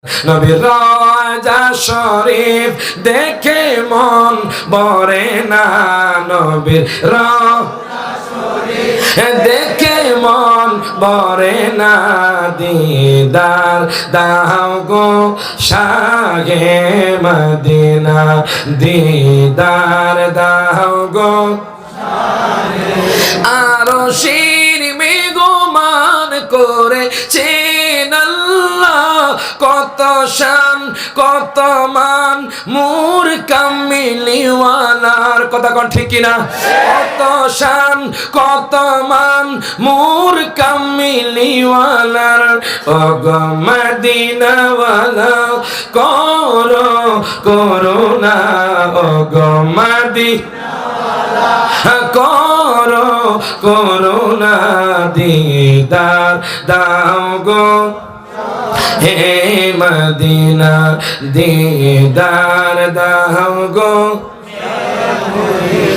নবীর রওজা শরীফ দেখে মন ভরে না, নবীর রওজা শরীফ দেখে মন ভরে না, দিদার দাও গো শাহে মদিনা, দিদার দাও গো আরশের মেঘমান করেছেন আল্লাহ, কত শান কত মান মুর কামিলিওয়ালার, কথা কোন ঠিক কিনা? কত শান কত মান মুর কামিলিওয়ালার, ওগো মদিনাওয়ালা করো করুণা, ওগো মদিনাওয়ালা করো করুণা, দিদার দাও গো হে মদিনা, দিদার দাও গো